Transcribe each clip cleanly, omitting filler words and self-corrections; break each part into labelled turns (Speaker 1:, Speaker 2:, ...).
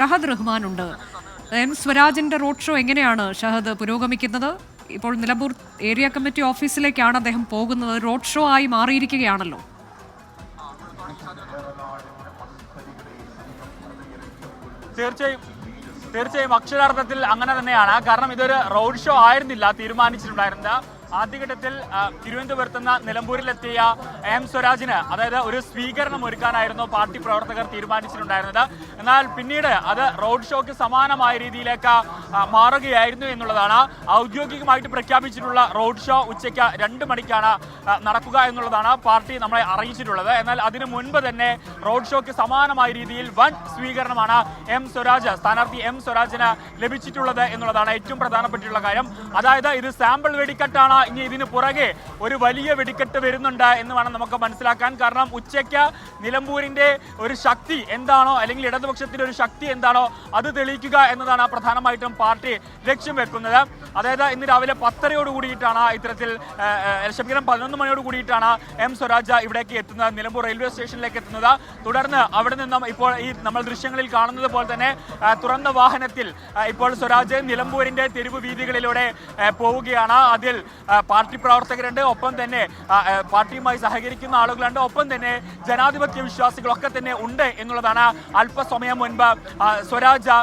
Speaker 1: Shahad റഹ്മാനുണ്ട്. M സ്വരാജിന്റെ road show എങ്ങനെയാണ് ഷഹദ് പുരോഗമിക്കുന്നത്? ഇപ്പോൾ നിലമ്പൂർ ഏരിയ കമ്മിറ്റി ഓഫീസിലേക്കാണ് അദ്ദേഹം പോകുന്നത്. റോഡ് ഷോ ആയി മാറിയിരിക്കുകയാണല്ലോ.
Speaker 2: തീർച്ചയായും അക്ഷരാർത്ഥത്തിൽ അങ്ങനെ തന്നെയാണ്. കാരണം ഇതൊരു റോഡ് ഷോ ആയിരുന്നില്ല തീരുമാനിച്ചിട്ടുണ്ടായിരുന്നത്. ആദ്യഘട്ടത്തിൽ തിരുവനന്തപുരത്ത് നിന്ന് നിലമ്പൂരിലെത്തിയ എം സ്വരാജിന് അതായത് ഒരു സ്വീകരണം ഒരുക്കാനായിരുന്നു പാർട്ടി പ്രവർത്തകർ തീരുമാനിച്ചിട്ടുണ്ടായിരുന്നത്. എന്നാൽ പിന്നീട് അത് റോഡ് ഷോയ്ക്ക് സമാനമായ രീതിയിലേക്ക് മാറുകയായിരുന്നു എന്നുള്ളതാണ്. ഔദ്യോഗികമായിട്ട് പ്രഖ്യാപിച്ചിട്ടുള്ള റോഡ് ഷോ ഉച്ചയ്ക്ക് 2 മണിക്കാണ് നടക്കുക എന്നുള്ളതാണ് പാർട്ടി നമ്മളെ അറിയിച്ചിട്ടുള്ളത്. എന്നാൽ അതിനു മുൻപ് തന്നെ റോഡ് ഷോയ്ക്ക് സമാനമായ രീതിയിൽ വൻ സ്വീകരണമാണ് സ്ഥാനാർത്ഥി എം സ്വരാജിന് ലഭിച്ചിട്ടുള്ളത് എന്നുള്ളതാണ് ഏറ്റവും പ്രധാനപ്പെട്ടുള്ള കാര്യം. അതായത് ഇത് സാമ്പിൾ വെടിക്കെട്ടാണ്. ഇനി ഇതിന് പുറകെ ഒരു വലിയ വെടിക്കെട്ട് വരുന്നുണ്ട് എന്ന് വേണം നമുക്ക് മനസ്സിലാക്കാൻ. കാരണം ഉച്ചയ്ക്ക് നിലമ്പൂരിന്റെ ഒരു ശക്തി എന്താണോ, അല്ലെങ്കിൽ ഇടതുപക്ഷത്തിന്റെ ഒരു ശക്തി എന്താണോ അത് തെളിയിക്കുക എന്നതാണ് പ്രധാനമായിട്ടും പാർട്ടി ലക്ഷ്യം വെക്കുന്നത്. അതായത് ഇന്ന് രാവിലെ 10:30 കൂടിയിട്ടാണ് 11 മണിയോട് കൂടിയിട്ടാണ് എം സ്വരാജ് ഇവിടേക്ക് എത്തുന്നത്, നിലമ്പൂർ റെയിൽവേ സ്റ്റേഷനിലേക്ക് എത്തുന്നത്. തുടർന്ന് അവിടെ നിന്നും ഇപ്പോൾ ഈ നമ്മൾ ദൃശ്യങ്ങളിൽ കാണുന്നത് പോലെ തന്നെ തുറന്ന വാഹനത്തിൽ ഇപ്പോൾ സ്വരാജ് നിലമ്പൂരിന്റെ തെരുവ് വീതികളിലൂടെ പോവുകയാണ്. അതിൽ പാർട്ടി പ്രവർത്തകരുണ്ട്, ഒപ്പം തന്നെ പാർട്ടിയുമായി സഹകരിക്കുന്ന ആളുകളുണ്ട്, ഒപ്പം തന്നെ ജനാധിപത്യ വിശ്വാസികളൊക്കെ തന്നെ ഉണ്ട് എന്നുള്ളതാണ് അല്പസമയം മുൻപ് സ്വരാജ്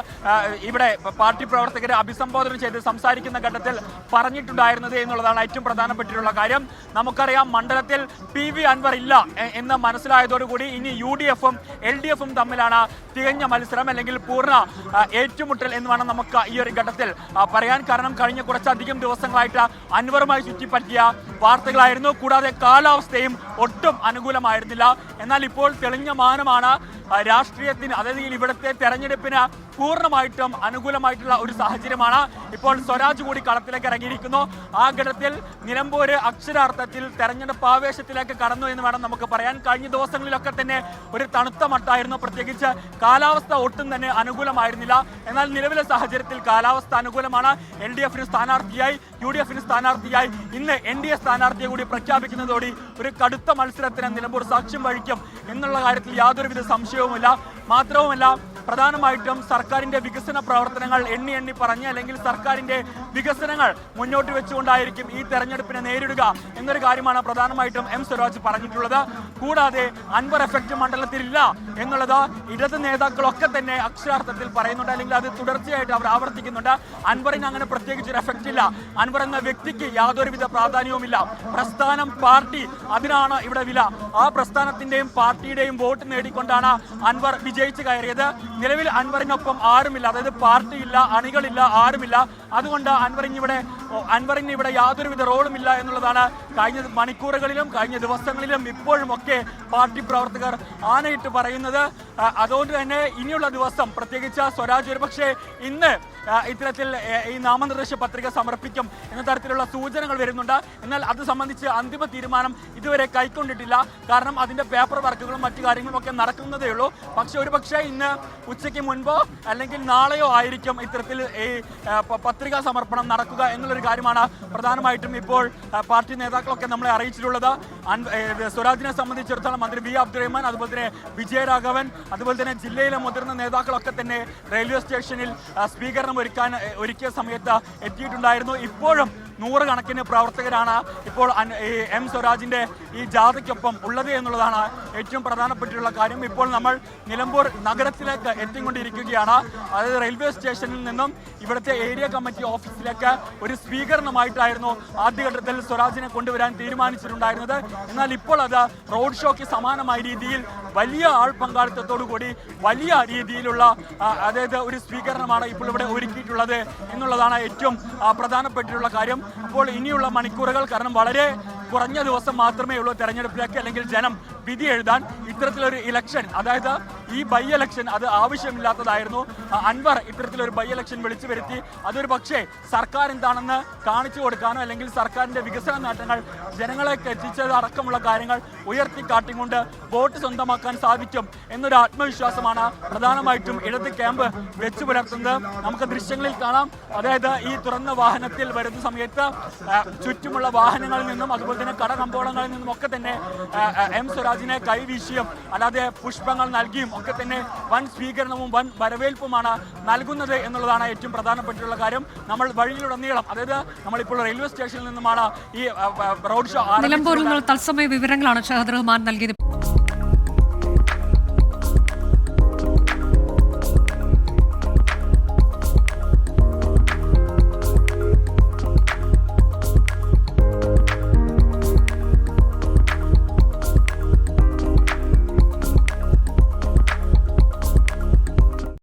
Speaker 2: ഇവിടെ പാർട്ടി പ്രവർത്തകരെ അഭിസംബോധന ചെയ്ത് സംസാരിക്കുന്ന ഘട്ടത്തിൽ പറഞ്ഞിട്ടുണ്ടായിരുന്നത് എന്നുള്ളതാണ് ഏറ്റവും പ്രധാനപ്പെട്ടിട്ടുള്ള കാര്യം. നമുക്കറിയാം മണ്ഡലത്തിൽ PV അൻവർ ഇല്ല എന്ന് മനസ്സിലായതോടുകൂടി ഇനി UDF-ഉം LDF-ഉം തമ്മിലാണ് തികഞ്ഞ മത്സരം, അല്ലെങ്കിൽ പൂർണ്ണ ഏറ്റുമുട്ടൽ എന്ന് വേണം നമുക്ക് ഈ ഒരു ഘട്ടത്തിൽ പറയാൻ. കാരണം കഴിഞ്ഞ കുറച്ചധികം ദിവസങ്ങളായിട്ട് അൻവറുമായി ചുറ്റിപ്പറ്റിയ വാർത്തകളായിരുന്നു. കൂടാതെ കാലാവസ്ഥയും ഒട്ടും അനുകൂലമായിരുന്നില്ല. എന്നാൽ ഇപ്പോൾ തെളിഞ്ഞ മാനമാണ് രാഷ്ട്രീയത്തിന്, അതായത് ഇവിടുത്തെ തെരഞ്ഞെടുപ്പിന് പൂർണ്ണമായിട്ടും അനുകൂലമായിട്ടുള്ള ഒരു സാഹചര്യമാണ്. ഇപ്പോൾ സ്വരാജ് കൂടി കളത്തിലേക്ക് ഇറങ്ങിയിരിക്കുന്നു. ആ ഘട്ടത്തിൽ നിലമ്പൂര് അക്ഷരാർത്ഥത്തിൽ തെരഞ്ഞെടുപ്പ് ആവേശത്തിലേക്ക് കടന്നു എന്ന് വേണം നമുക്ക് പറയാൻ. കഴിഞ്ഞ ദിവസങ്ങളിലൊക്കെ തന്നെ ഒരു തണുത്ത മട്ടായിരുന്നു, പ്രത്യേകിച്ച് കാലാവസ്ഥ ഒട്ടും തന്നെ അനുകൂലമായിരുന്നില്ല. എന്നാൽ നിലവിലെ സാഹചര്യത്തിൽ കാലാവസ്ഥ അനുകൂലമാണ്. LDF-ന് സ്ഥാനാർത്ഥിയായി, UDF-ന് സ്ഥാനാർത്ഥിയായി, ഇന്ന് NDA സ്ഥാനാർത്ഥിയെ കൂടി പ്രഖ്യാപിക്കുന്നതോടെ ഒരു കടുത്ത മത്സരത്തിന് നിലമ്പൂർ സാക്ഷ്യം വഹിക്കും എന്നുള്ള കാര്യത്തിൽ യാതൊരുവിധ സംശയവുമില്ല. മാത്രവുമല്ല, പ്രധാനമായിട്ടും സർക്കാരിന്റെ വികസന പ്രവർത്തനങ്ങൾ എണ്ണി പറഞ്ഞ്, അല്ലെങ്കിൽ സർക്കാരിന്റെ വികസനങ്ങൾ മുന്നോട്ട് വെച്ചുകൊണ്ടായിരിക്കും ഈ തെരഞ്ഞെടുപ്പിനെ നേരിടുക എന്നൊരു കാര്യമാണ് പ്രധാനമായിട്ടും എം സ്വരാജ് പറഞ്ഞിട്ടുള്ളത്. കൂടാതെ അൻവർ എഫക്റ്റ് മണ്ഡലത്തിലില്ല എന്നുള്ളത് ഇടത് നേതാക്കളൊക്കെ തന്നെ അക്ഷരാർത്ഥത്തിൽ പറയുന്നുണ്ട്, അല്ലെങ്കിൽ അത് തുടർച്ചയായിട്ട് അവർ ആവർത്തിക്കുന്നുണ്ട്. അൻവറിന് അങ്ങനെ പ്രത്യേകിച്ച് ഒരു എഫക്റ്റ് ഇല്ല. അൻവർ എന്ന വ്യക്തിക്ക് യാതൊരുവിധ പ്രാധാന്യവുമില്ല. പ്രസ്ഥാനം, പാർട്ടി, അതിനാണ് ഇവിടെ വില. ആ പ്രസ്ഥാനത്തിന്റെയും പാർട്ടിയുടെയും വോട്ട് നേടിക്കൊണ്ടാണ് അൻവർ വിജയിച്ചു കയറിയത്. നിലവിൽ അൻവറിനൊപ്പം ആരുമില്ല, അതായത് പാർട്ടിയില്ല, അണികളില്ല, ആരുമില്ല. അതുകൊണ്ട് അൻവറിന് ഇവിടെ യാതൊരുവിധ റോളുമില്ല എന്നുള്ളതാണ് കഴിഞ്ഞ മണിക്കൂറുകളിലും കഴിഞ്ഞ ദിവസങ്ങളിലും ഇപ്പോഴും ഒക്കെ പാർട്ടി പ്രവർത്തകർ ആനയിട്ട് പറയുന്നത്. അതുകൊണ്ട് തന്നെ ഇനിയുള്ള ദിവസം, പ്രത്യേകിച്ച് സ്വരാജ് ഒരുപക്ഷെ ഇന്ന് ഇത്തരത്തിൽ ഈ നാമനിർദ്ദേശ പത്രിക സമർപ്പിക്കും എന്ന തരത്തിലുള്ള സൂചനകൾ വരുന്നുണ്ട്. എന്നാൽ അത് സംബന്ധിച്ച് അന്തിമ തീരുമാനം ഇതുവരെ കൈക്കൊണ്ടിട്ടില്ല. കാരണം അതിന്റെ പേപ്പർ വർക്കുകളും മറ്റു കാര്യങ്ങളും ഒക്കെ നടക്കുന്നതേ ഉള്ളൂ. പക്ഷെ ഒരുപക്ഷെ ഇന്ന് ഉച്ചയ്ക്ക് മുൻപോ അല്ലെങ്കിൽ നാളെയോ ആയിരിക്കും ഇത്തരത്തിൽ ഈ പത്രികാ സമർപ്പണം നടക്കുക എന്നുള്ളൊരു കാര്യമാണ് പ്രധാനമായിട്ടും ഇപ്പോൾ പാർട്ടി നേതാക്കളൊക്കെ നമ്മളെ അറിയിച്ചിട്ടുള്ളത്. സ്വരാജിനെ സംബന്ധിച്ചിടത്തോളം മന്ത്രി V. അബ്ദുറഹ്മാൻ, അതുപോലെ തന്നെ വിജയരാഘവൻ, അതുപോലെ തന്നെ ജില്ലയിലെ മുതിർന്ന നേതാക്കളൊക്കെ തന്നെ റെയിൽവേ സ്റ്റേഷനിൽ സ്വീകരണം ഒരുക്കിയ സമയത്ത് എത്തിയിട്ടുണ്ടായിരുന്നു. ഇപ്പോഴും 100 കണക്കിന് പ്രവർത്തകരാണ് ഇപ്പോൾ എം സ്വരാജിന്റെ ഈ ജാഥയ്ക്കൊപ്പം ഉള്ളത് എന്നുള്ളതാണ് ഏറ്റവും പ്രധാനപ്പെട്ടിട്ടുള്ള കാര്യം. ഇപ്പോൾ നമ്മൾ നിലമ്പൂർ നഗരത്തിലേക്ക് എത്തിക്കൊണ്ടിരിക്കുകയാണ്. അതായത് റെയിൽവേ സ്റ്റേഷനിൽ നിന്നും ഇവിടുത്തെ ഏരിയ കമ്മിറ്റി ഓഫീസിലേക്ക് ഒരു സ്വീകരണമായിട്ടായിരുന്നു ആദ്യഘട്ടത്തിൽ സ്വരാജിനെ കൊണ്ടുവരാൻ തീരുമാനിച്ചിട്ടുണ്ടായിരുന്നത്. എന്നാൽ ഇപ്പോൾ അത് റോഡ് ഷോയ്ക്ക് സമാനമായ രീതിയിൽ വലിയ ആൾ പങ്കാളിത്തത്തോടു കൂടി വലിയ രീതിയിലുള്ള അതായത് ഒരു സ്വീകരണമാണ് ഇപ്പോൾ ഇവിടെ ഒരുക്കിയിട്ടുള്ളത് എന്നുള്ളതാണ് ഏറ്റവും പ്രധാനപ്പെട്ടിട്ടുള്ള കാര്യം. അപ്പോൾ ഇനിയുള്ള മണിക്കൂറുകൾ, കാരണം വളരെ കുറഞ്ഞ ദിവസം മാത്രമേ ഉള്ളൂ തെരഞ്ഞെടുപ്പിലേക്ക്, അല്ലെങ്കിൽ ജനം വിധി എഴുതാൻ. ഇത്തരത്തിലൊരു ഇലക്ഷൻ, അതായത് ഈ ബൈ ഇലക്ഷൻ, അത് ആവശ്യമില്ലാത്തതായിരുന്നു. അൻവർ ഇത്തരത്തിലൊരു ബൈ ഇലക്ഷൻ വിളിച്ചു വരുത്തി അതൊരു പക്ഷേ സർക്കാർ എന്താണെന്ന് കാണിച്ചു കൊടുക്കാനോ, അല്ലെങ്കിൽ സർക്കാരിന്റെ വികസന നേട്ടങ്ങൾ ജനങ്ങളേക്ക് എത്തിച്ചത് അടക്കമുള്ള കാര്യങ്ങൾ ഉയർത്തിക്കാട്ടിക്കൊണ്ട് വോട്ട് സ്വന്തമാക്കാൻ സാധിക്കും എന്നൊരു ആത്മവിശ്വാസമാണ് പ്രധാനമായിട്ടും ഇടത് ക്യാമ്പ് വെച്ചു പുലർത്തുന്നത്. നമുക്ക് ദൃശ്യങ്ങളിൽ കാണാം. അതായത് ഈ തുറന്ന വാഹനത്തിൽ വരുന്ന സമയത്ത് ചുറ്റുമുള്ള വാഹനങ്ങളിൽ നിന്നും, അതുപോലെ തന്നെ കടകമ്പോളങ്ങളിൽ നിന്നും ഒക്കെ തന്നെ എം സ്വരാജ് സ്വരാജിനെ കൈവീശിയും അല്ലാതെ പുഷ്പങ്ങൾ നൽകിയും ഒക്കെ തന്നെ വൻ സ്വീകരണവും വൻ വരവേൽപ്പുമാണ് നൽകുന്നത് എന്നുള്ളതാണ് ഏറ്റവും പ്രധാനപ്പെട്ടുള്ള കാര്യം. നമ്മൾ വഴിയിലുടനീളം, അതായത് നമ്മളിപ്പോൾ റെയിൽവേ സ്റ്റേഷനിൽ നിന്നുമാണ് ഈ റോഡ് ഷോ
Speaker 1: നിലമ്പൂരിൽ നിന്ന് തത്സമയ വിവരങ്ങളാണ് ഷഹദ് റഹ്മാൻ നൽകിയത്.